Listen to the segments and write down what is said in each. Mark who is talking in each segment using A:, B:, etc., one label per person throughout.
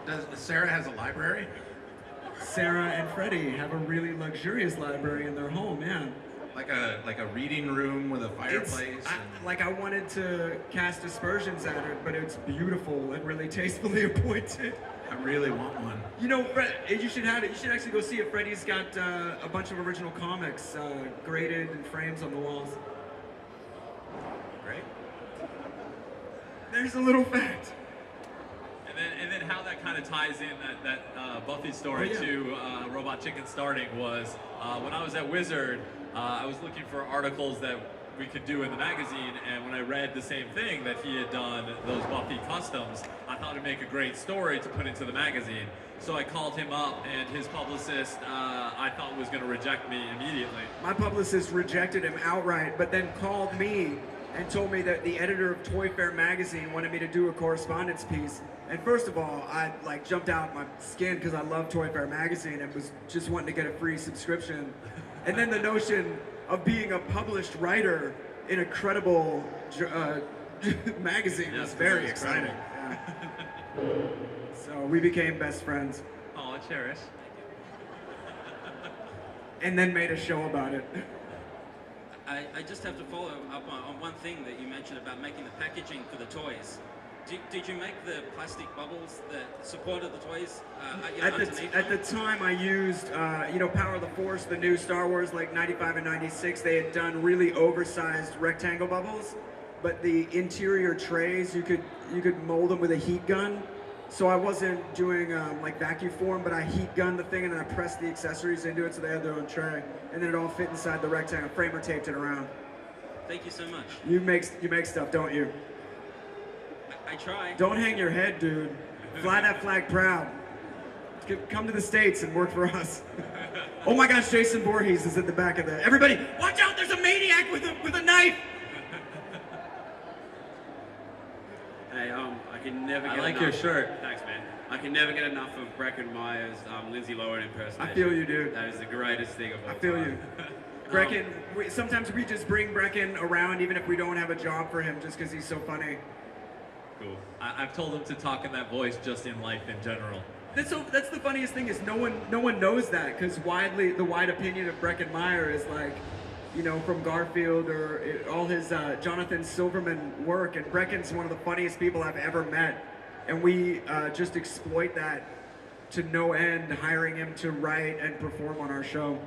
A: Does Sarah has a library?
B: Sarah and Freddie have a really luxurious library in their home, yeah.
A: Like a reading room with a
B: It's,
A: fireplace.
B: like I wanted to cast aspersions at it, but it's beautiful and really tastefully appointed.
A: I really want one.
B: You know, Fred, you should have it. You should actually go see it. Freddie's got a bunch of original comics graded in frames on the walls.
A: Great.
B: There's a little fact.
C: And then how that kind of ties in that Buffy story to Robot Chicken starting was when I was at Wizard, I was looking for articles that we could do in the magazine, and when I read the same thing that he had done, those Buffy customs, I thought it'd make a great story to put into the magazine. So I called him up, and his publicist, I thought was going to reject me immediately.
B: My publicist rejected him outright, but then called me and told me that the editor of Toy Fair magazine wanted me to do a correspondence piece. And first of all, I like jumped out my skin because I love Toy Fair magazine and was just wanting to get a free subscription. And then the notion of being a published writer in a credible magazine was very exciting. Yeah. So we became best friends.
C: Oh, cherish.
B: And then made a show about it.
D: I just have to follow up on one thing that you mentioned about making the packaging for the toys. Did you make the plastic bubbles that supported the toys
B: At the time, I used, Power of the Force, the new Star Wars, like 95 and 96. They had done really oversized rectangle bubbles, but the interior trays, you could mold them with a heat gun. So I wasn't doing like vacuum form, but I heat gunned the thing and then I pressed the accessories into it so they had their own tray, and then it all fit inside the rectangle. Framer taped it around.
D: Thank you so much.
B: You make stuff, don't you?
D: I try.
B: Don't hang your head, dude. Fly that flag proud. Come to the States and work for us. Oh my gosh, Jason Voorhees is at the back of the... Everybody, watch out, there's a maniac with a knife!
E: Hey, I can never get
C: I like
E: enough.
C: your shirt.
E: Thanks, man. I can never get enough of Breckin Meyer's Lindsay Lohan impersonation.
B: I feel you, dude.
E: That is the greatest thing of all
B: I feel
E: time.
B: you. Brecken, sometimes we just bring Brecken around even if we don't have a job for him just because he's so funny.
C: Cool. I've told him to talk in that voice just in life in general.
B: That's the funniest thing is no one knows that because the wide opinion of Breckin Meyer is like, from Garfield or all his Jonathan Silverman work, and Brecken's one of the funniest people I've ever met, and we just exploit that to no end, hiring him to write and perform on our show.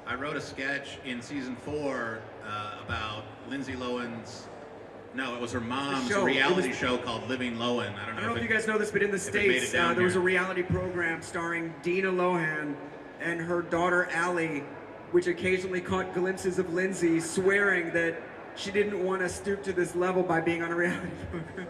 A: I wrote a sketch in season 4 about Lindsay Lohan's. No, it was her mom's reality show called Living Lohan. I don't know
B: if you guys know this, but in the States, there was a reality program starring Dina Lohan and her daughter Allie, which occasionally caught glimpses of Lindsay swearing that she didn't want to stoop to this level by being on a reality program.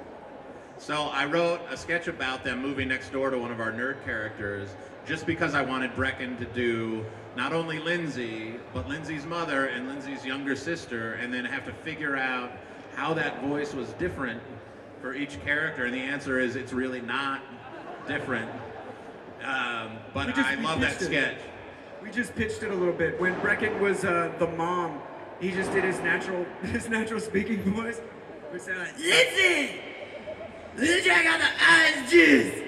A: So I wrote a sketch about them moving next door to one of our nerd characters, just because I wanted Brecken to do not only Lindsay, but Lindsay's mother and Lindsay's younger sister, and then have to figure out how that voice was different for each character, and the answer is it's really not different. But I love that sketch.
B: We just pitched it a little bit. When Brecken was the mom, he just did his natural speaking voice. We said like, Lindsay! Lindsay, I got the eyes juice!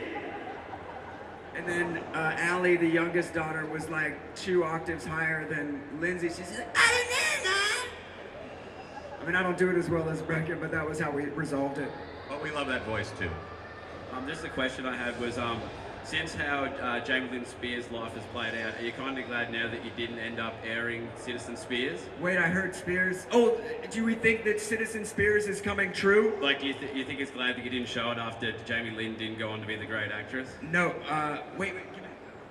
B: And then Allie, the youngest daughter, was like 2 octaves higher than Lindsay. She said, I don't know, Mom! I mean, I don't do it as well as Brecken, but that was how we resolved it.
A: But we love that voice too.
E: Just a question I had was, since how Jamie Lynn Spears' life has played out, are you kind of glad now that you didn't end up airing Citizen Spears?
B: Wait, I heard Spears. Oh, do we think that Citizen Spears is coming true?
E: Like, do you think it's glad that you didn't show it after Jamie Lynn didn't go on to be the great actress?
B: No. Wait.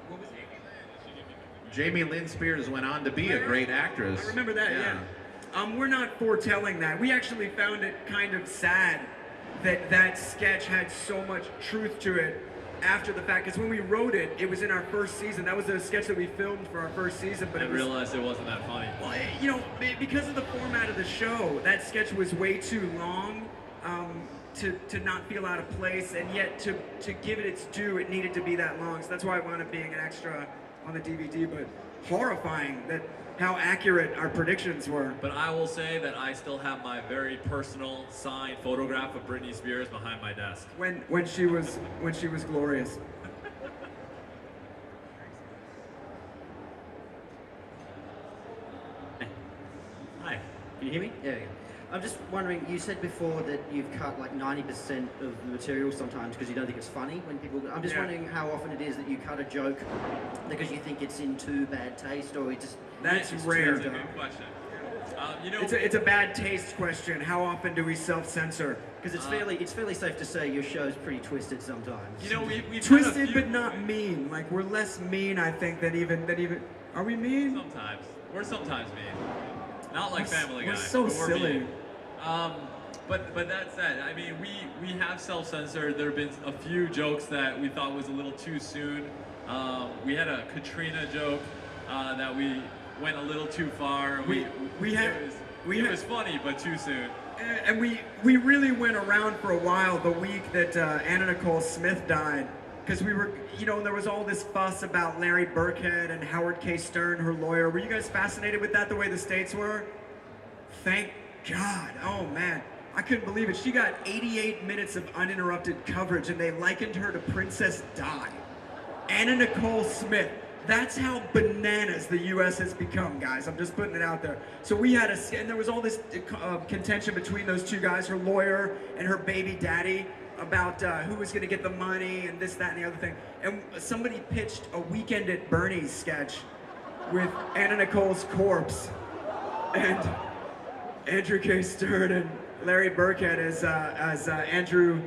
B: What was it?
A: Jamie Lynn Spears went on to be a great actress.
B: I remember that, yeah. We're not foretelling that. We actually found it kind of sad that sketch had so much truth to it after the fact, because when we wrote it, it was in our first season. That was a sketch that we filmed for our first season, but
C: I realized it wasn't that funny.
B: Well, because of the format of the show, that sketch was way too long to not feel out of place, and yet to give it its due, it needed to be that long. So that's why it wound up being an extra on the DVD, but horrifying that how accurate our predictions were.
C: But I will say that I still have my very personal signed photograph of Britney Spears behind my desk.
B: When she was glorious.
F: Can you hear me? Yeah. I'm just wondering, you said before that you've cut like 90% of the material sometimes because you don't think it's funny when people... I'm just wondering how often it is that you cut a joke because you think it's in too bad taste or it just...
B: That's
C: It's
B: rare.
C: a good question. You know,
B: It's a bad taste question. How often do we self-censor?
F: Because it's fairly safe to say your show's pretty twisted sometimes.
C: you know, we've had a
B: Twisted,
C: few-
B: but not mean. Like we're less mean, I think, than even. Are we mean?
C: Sometimes. We're sometimes mean. Not like
B: We're s-
C: Family
B: we're
C: Guy.
B: so
C: but we're
B: silly.
C: mean. But that said, I mean, we have self-censored. There have been a few jokes that we thought was a little too soon. We had a Katrina joke that we went a little too far. It was funny, but too soon.
B: And we really went around for a while the week that Anna Nicole Smith died, because we were, there was all this fuss about Larry Burkhead and Howard K. Stern, her lawyer. Were you guys fascinated with that the way the states were? Thank God. Oh man, I couldn't believe it. She got 88 minutes of uninterrupted coverage, and they likened her to Princess Di. Anna Nicole Smith. That's how bananas the U.S. has become, guys. I'm just putting it out there. So we had and there was all this contention between those two guys, her lawyer and her baby daddy, about who was going to get the money and this, that, and the other thing. And somebody pitched a Weekend at Bernie's sketch with Anna Nicole's corpse and Andrew K. Stern and Larry Burkhead as Andrew.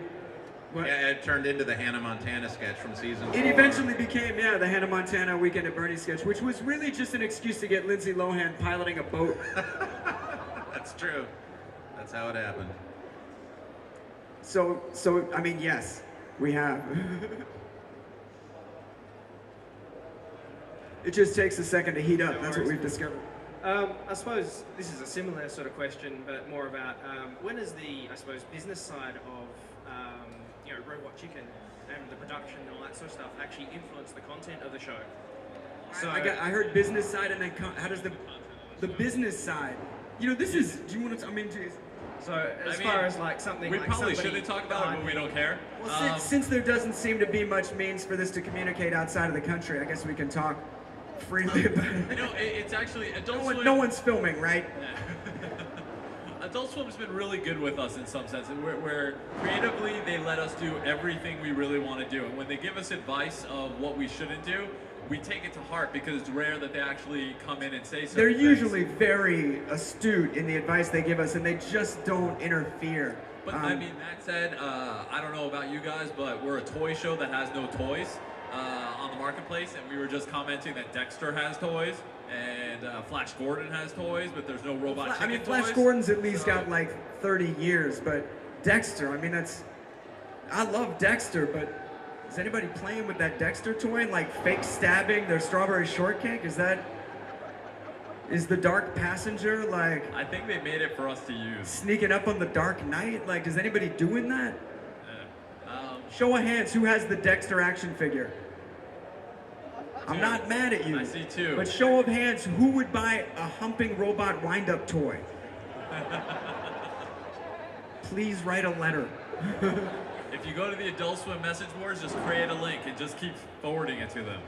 B: What?
A: Yeah, it turned into the Hannah Montana sketch from season 4.
B: It eventually became, the Hannah Montana Weekend at Bernie's sketch, which was really just an excuse to get Lindsay Lohan piloting a boat.
A: That's true. That's how it happened.
B: So I mean, yes, we have. It just takes a second to heat up. That's what we've discovered.
G: I suppose this is a similar sort of question, but more about when is the, I suppose, business side of Robot Chicken and the production and all that sort of stuff actually influence the content of the show? So
B: I heard business side, and then how does the business side? This is. Do you want to? I mean, geez.
G: So as far as like something
C: We
G: like
C: probably
G: somebody
C: shouldn't talk about it, but we don't care.
B: Well, since there doesn't seem to be much means for this to communicate outside of the country, I guess we can talk freely about it.
C: It's actually Adult Swim.
B: No one's filming, right?
C: Adult Swim's been really good with us in some sense, where creatively they let us do everything we really want to do, and when they give us advice of what we shouldn't do, we take it to heart because it's rare that they actually come in and say something.
B: They're usually very astute in the advice they give us, and they just don't interfere.
C: But I mean, that said, I don't know about you guys, but we're a toy show that has no toys on the marketplace, and we were just commenting that Dexter has toys, and Flash Gordon has toys, but there's no robot chicken
B: I mean,
C: toys.
B: Flash Gordon's at least got like 30 years, but Dexter, I mean, I love Dexter, but is anybody playing with that Dexter toy and like fake stabbing their strawberry shortcake? Is the Dark Passenger like
C: I think they made it for us to use.
B: sneaking up on the Dark Knight? Like, is anybody doing that?
C: Yeah.
B: Show of hands, who has the Dexter action figure? I'm not mad at you.
C: I see two.
B: But show of hands, who would buy a humping robot wind-up toy? Please write a letter.
C: If you go to the Adult Swim message boards, just create a link and just keep forwarding it to them.